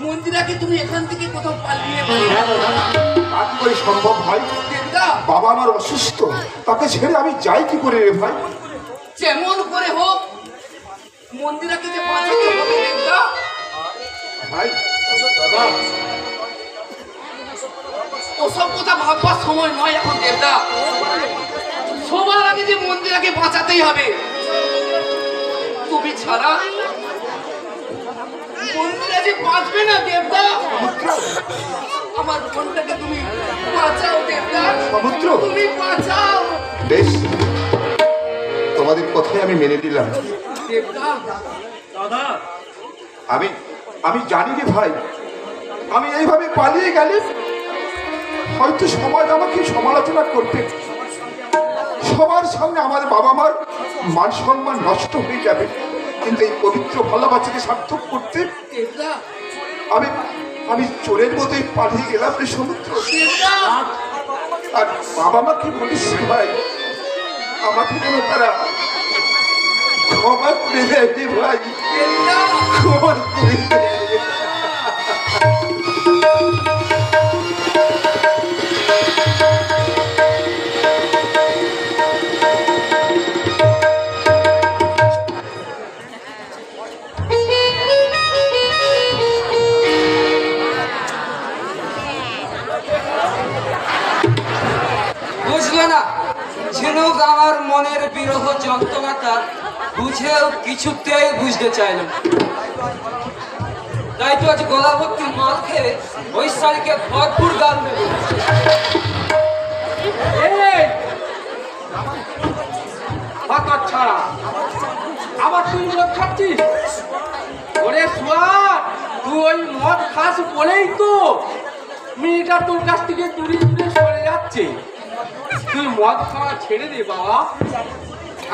মন্দিরাকে তুমি এখান থেকে কোথাও পালিয়ে তা কি করে সম্ভব ভাই? বাবা আমার অসুস্থ, তাকে ছেড়ে আমি যাই কি করে রে ভাই? যেমন করে হোক মন্দিরাকে যে বাঁচাতে হবে দেবদা। ভাই ওসব কথা ভাববার সময় নয় এখন দেবদা। সবার আগে যে মন্দিরাকে বাঁচাতেই হবে। তুমি ছাড়া মন্দিরা যে বাঁচবে না দেবদা। আমার বোনটাকে তুমি বাঁচাও দেবদা, সমুদ্র তুমি বাঁচাও। বেশ, তোমাদের কথাই আমি মেনে নিলাম দেবদা। দাদা আমি জানি রে ভাই, আমি এইভাবে পালিয়ে গেলে হয়তো সমাজ আমাকে সমালোচনা করবে, সবার সামনে আমার বাবা মার মান সম্মান নষ্ট হয়ে যাবে, কিন্তু এই পবিত্র ভালোবাসাকে সার্থক করতে দেবদা আমি চোরের মতোই পালিয়ে গেলাম রে সমুদ্র। দেবদা আর বাবা মা কি বলিস ভাই, আমাকে যেন তারা ক্ষমা করে দেয় রে ভাই, দেবদা ক্ষমা করে দেয়। বুঝলে না ঝিনুক আমার মনের বিরহ যন্ত্রণাটা বুঝেও কিছুতেই বুঝতে চাইল না। তাই তো আজ গলা ভর্তি মাল খেয়ে ওই শাড়িকে ভরপুর গাল দেবে। ছাড়া আবার তুই মদ খাচ্ছিস? ওরে শুয়া, তুই ওই মদ খাস বলেই তো মেয়েটা তোর কাছ থেকে দূরে দূরে সরে যাচ্ছে। তুই মদ খাওয়া ছেড়ে দে বাবা।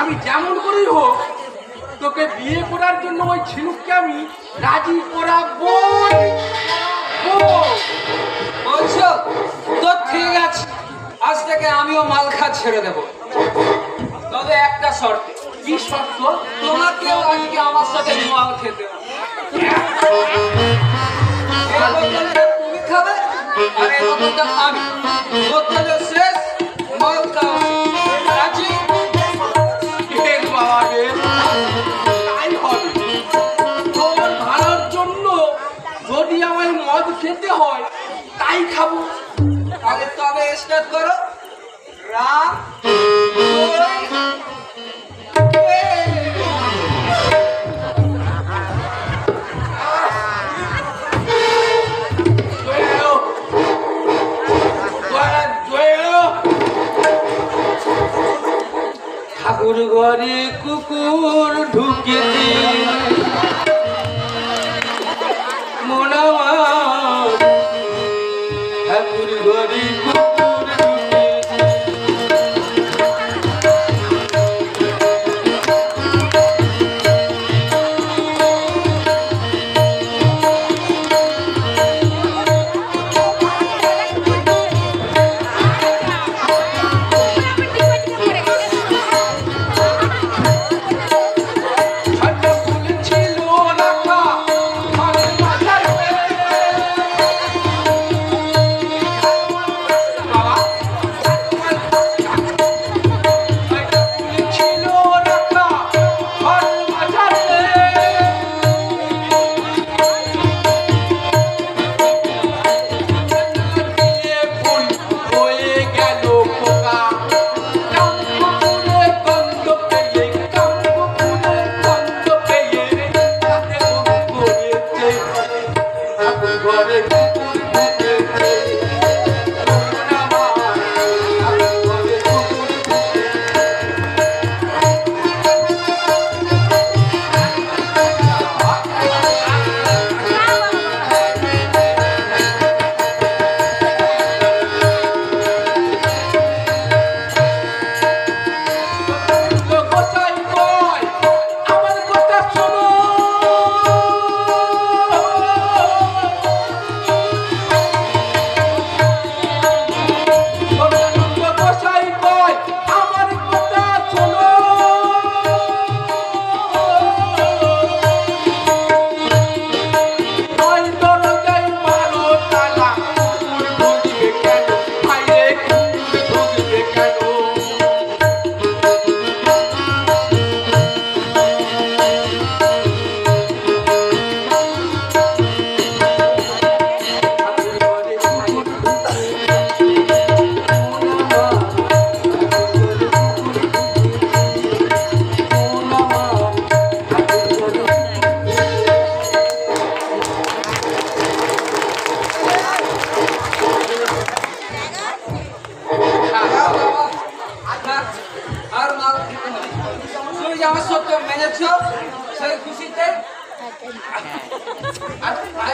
আমি যেমন করেই হোক তোকে বিয়ে করার জন্য ওই ঝিনুককে আমি রাজি করাবো। বলছো তো ঠিক আছে, আজ থেকে আমিও মাল খা ছেড়ে দেব, তবে একটা শর্তে। কি শর্ত? তোমাকেও আজকে আমার সাথে মাল খেতে হবে। এই বোতলটা তুমি খাবে আর এই বোতলটা আমি। বোতলের শেষ, মাল খাও। রাজি? বেশ বাবা, বেশ, তাই হবে। তোর ভালোর জন্য যদি আমায় মদ খেতে হয় তাই খাবো। আগে তবে স্টার্ট করো। রাম ঠাকুর ঘরে কুকুর ঢুকে মোনামা, ঠাকুর ঘরে কুকুর ঢুকে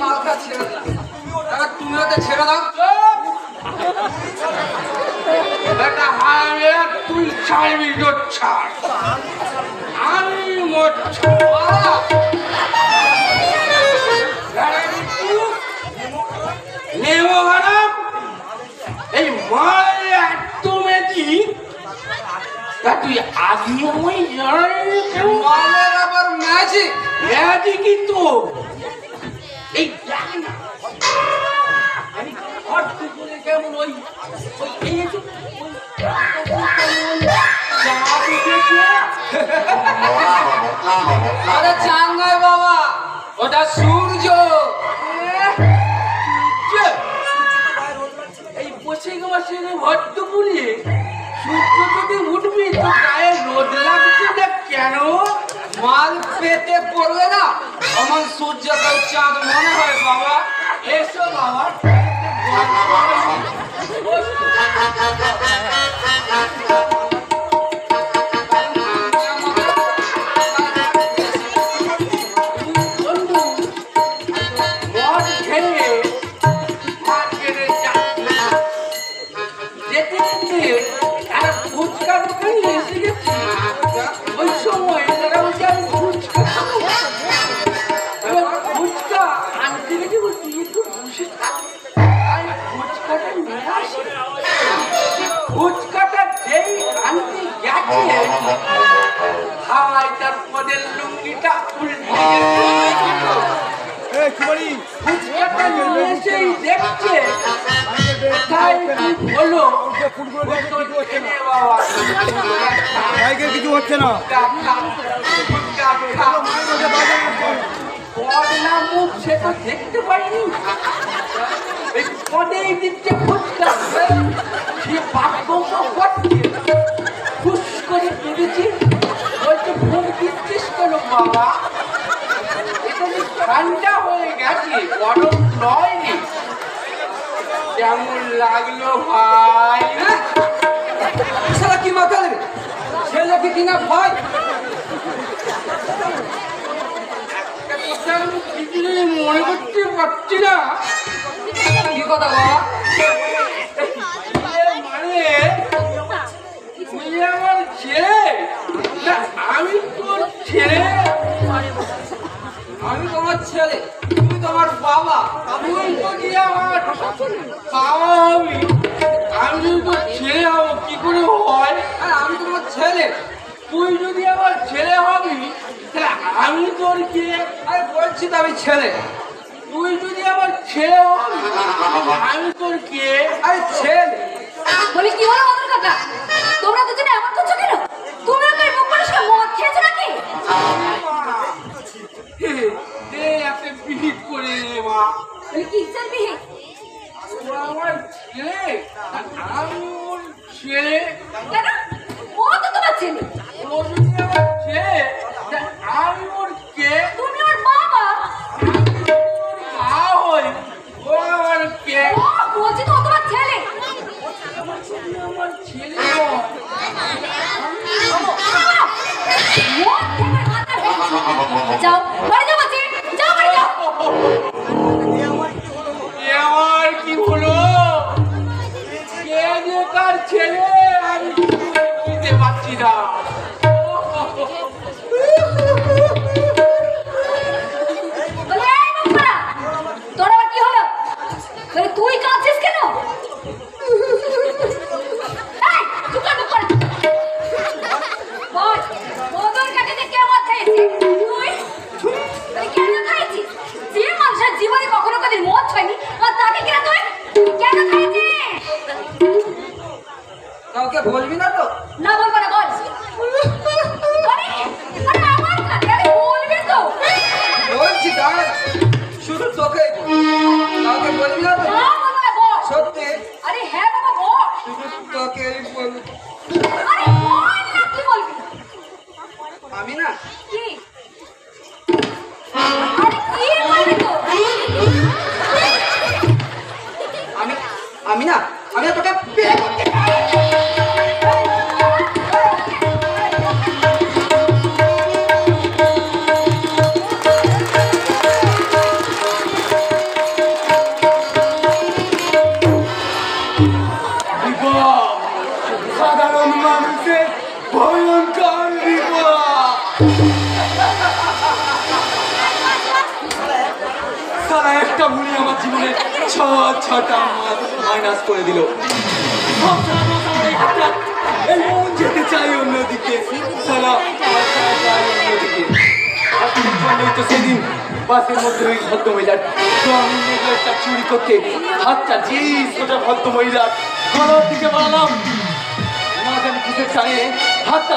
মালকা ছেড়ে দিলাম, এবার তুমি ওকে ছেড়ে দাও। এটা হারে তুই ছাড়বি তো ছাড়, আমি মোট নেবো হারাম। এই মাল এত ম্যাজিক তা তুই আগে আমায় জানাই কেন? মালের আবার ম্যাজিক? ম্যাজিকই তো। এই দেখ না, আমি ঘর থেকে কেমন ওই এই যে চাঁদ উঠেছে। আরে চাঁদ নয় বাবা, ওটা সূর্য। এই বসে মাসে ভট্ট পুড়িয়ে সূর্য যদি উঠবি তো গায়ে রোদ লাগছে না কেন? মাল পেটে পড়লে না আমার সূর্যকে চাঁদ মনে হয় বাবা। এসো বাবা, বন্ধু মদ খেয়ে মার্কেটে যাচ্ছি, যেতে যেতে একটা ফুচকা দোকানে এসে গেছি। ওই সময় তারা বলছে আমি ফুচকা খাবো। এবার ফুচকা আনতে গেছে, বলছি একটু বসে থাক, আমি ফুচকাটা নিয়ে আসি। ফুচকাটা যেই আনতে গেছে, হাওয়ায় তার পদের লুঙ্গিটা উল্টে গেছে। ফুচকাটা নিয়ে এসেই দেখছে কোথায় কি হলো। এনে বাবা, কিছু হচ্ছে না। ফুচকা খা। পদ না মুখ সে তো দেখতে পাইনি, এই পদেই দিচ্ছে ফুচকা। সে বাক্যংশ করছে, ফুস করে পেরেছি। বলছে ভুল দিচ্ছিস কেন বাবা? এটা যে ঠান্ডা হয়ে গেছে, গরম নয়নি। কেমন লাগলো ভাই? শালা কি মাথা দেবে ছেলেকে কিনা ভয়। একটা কথা আমি কিছুই মনে করতে পারছি না। কি কথা বাবা? মানে তুই আমার ছেলে না আমি তোর ছেলে? আমি তোমার ছেলে, তুমি তোমার বাবা। তুই যদি আমার বাবা হবি, আমি যদি তোর ছেলে হবো কি করে হয়? আর আমি তোমার ছেলে। তুই যদি আমার ছেলে হবি তাহলে আমি তোর কে? আরে বলছি তো আমি ছেলে। তুই যদি আমার ছেলে হবি আমি তোর কে? আরে ছেলে। বলি কি হলো মাদুর কাকা, তোমরা দুজনে এমন করছো কেন? তুমি ওকে মুখ পরিষ্কার মদ খেয়েছো নাকি? দে একটা বিহিত করে নে মা। বলি কিসের বিহি? ও আমার ছেলে, আমি ওর ছেলে। কেন? ও তো তোমার ছেলে, ও যদি আমার ছেলে তা আমি ওর কে? তুমি ওর বাবা। ওর মা হই, ও আমার কে? ও বলছি তো ও তোমার ছেলে। আমার ছেলে নয়। মদ খেয়ে মাথা ভেঙেছে। যাও বাড়ি যাও বলছি, যাও বাড়ি যাও। এ আমার কি হলো? কে যে কার ছেলে আমি বুঝতে পারছি না। বলি এই মুখরা, তোর আবার কি হলো? বলি তুই কাঁদছিস কেন? এই চুপ কর, চুপ কর। বল, মদুর কাকাকে কে মদ খাইয়েছে? তুই? বলি কেন খাইছিস? যে মানুষের জীবনে কখনো কোনোদিন মদ খায়নি, আর তাকে কিনা তুই কেন খাইছিস? কাউকে বলবি না তো? না বলবো না, বল। আরে, আরে আমার কাছে, আরে বলবি তো। বলছি দাঁড়া, শুধু তোকে কাউকে বলবি না তো? না বলবো না, বল। সত্যি আরে হ্যাঁ বাবা, বল। শুধু তোকে বলবি। আরে বল না, কি বলবি? আমি না কি? আরে কি বলবি তো? আমি না আমি তোকে বিয়ে করতে একটা ভুলি আমার জীবনে ছটা মাস মাইনাস করে দিল। সব সারা মাস আমার এই হাতটা এই মন যেতে চাই অন্যদিকে, সারা হাতটা যায় অন্যদিকে। তো সেদিন বাসের মধ্যে ওই ভদ্র মহিলার নেকলেসটা চুরি করতে হাতটা যেই সোজা ভদ্র মহিলার গলার দিকে বাড়ালাম, না জানি কিসের টানে হাতটা